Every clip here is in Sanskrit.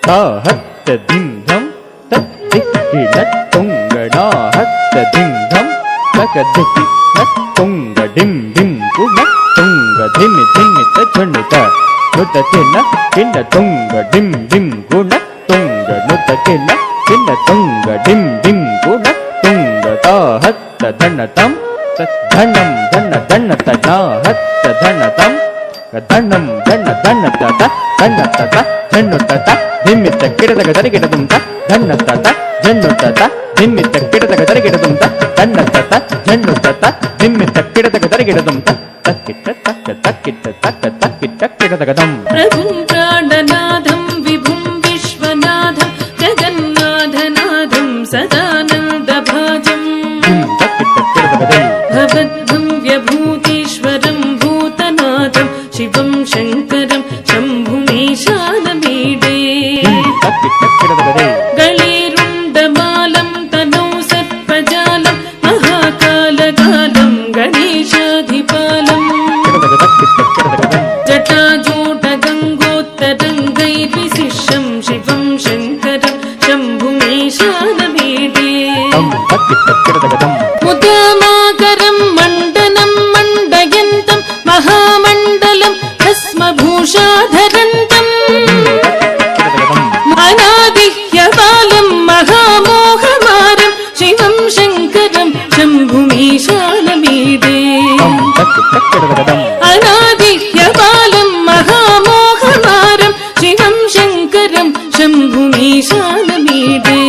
ताहत्त धिंधम तद्दिक्किण तुंगणाहत्त धिंधम तकदिक्किण तुंग डिम डिम कुण तुंग धिमि धिमि तछुनुत नुत किण किण तुंग डिम डिम कुण तुंग नुत किण किण तुंग डिम डिम कुण तुंग ताहत्त धनतम धनम धन धन तनाहत्त धनतम धनम धन धन तत धन तत धनु तत धिमित किडदग दरिगिडदुंत धन तत धनु तत धिमित किडदग दरिगिडदुंत धन तत धनु तत धिमित किडदग दरिगिडदुंत तक्किट तक्क तक्किट तक्क तक्किट किडदगदम प्रभुं प्राणनाथं विभुं विश्वनाथं जगन्नाथनाथं सदानन्दभाजं भवद्भं व्यभूतीश्वरं भूतनाथं शिवं शङ्करं शम्भुमीशानमीडे गळेरुण्डमालं तनौ सर्पजालं महाकालकालं गणेशाधिपालम् जटाजूटगङ्गोत्तरङ्गैर्विशिष्यं शिवं शङ्करं शम्भुमीशानमीडे मुदामाकरं मण्डनं मण्डयन्तं महामण्डलं भस्मभूषाधरन्तम् अनादिह्यबालं महामोहमारं शिवं शङ्करं शम्भुमीशानमीडे अनादिह्यबालं महामोहमारं शिवं शङ्करं शम्भुमीशानमीडे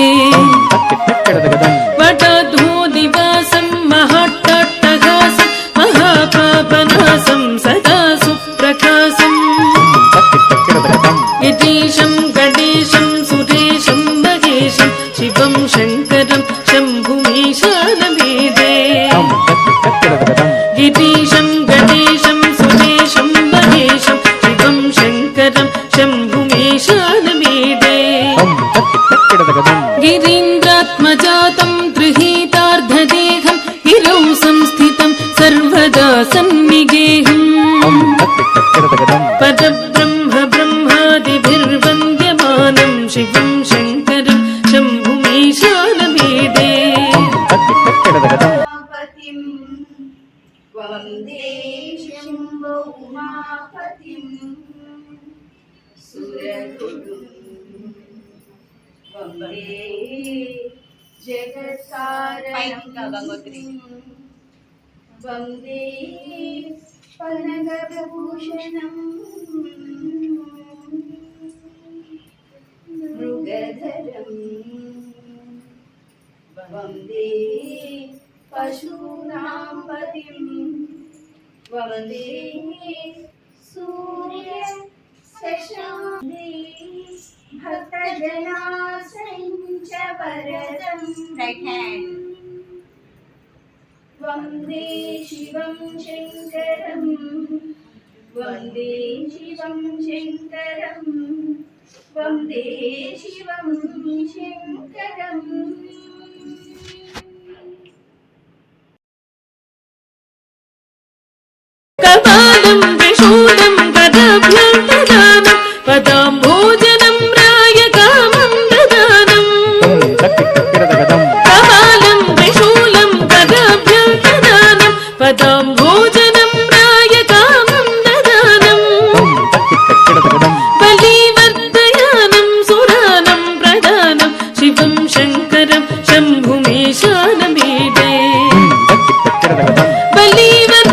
वटधूदिवासं महाट्टहासं महापापनासं सदा सुप्रकाशं यतीशं गणेशं सुरेशं महेशं शिवं शङ्करं शम्भुमीशानमीडे गिरीशं गणेशं सुरेशं महेशं शिवं शङ्करं शम्भुमीशानमीडे गिरीन्द्रात्मजातं गृहीतार्धदेहं गिरौ संस्थितं सर्वदा सन्निगेहम् परब्रह्म ब्रह्मादिभिर्वन्द्यमानं शिवं शङ्करं शम्भुमीशानमीडे वन्दे शम्भो उमापतिं सुरगुरुं वन्दे जगत्सारं वन्दे पनगभूषणं मृगधरं वन्दे पशूनां पतिं वन्दे सूर्य शशाङ्के भक्तजनाश्रयञ्च वरदं वन्दे शिवं शङ्करं वन्दे शिवं शङ्करं वन्दे शिवं शङ्करम् कपालं त्रिशूलं गदाभ्यां ददानं पदाम्भोजनं रायकामं ददानं कपालं त्रिशूलं गदाभ्यां ददानं पदाम्भोजनं रायकामं ददानं बलिवर्धयानं सुरानं प्रदानं शिवं शङ्करं शम्भुमीशानमीडे बलिवर्धयानं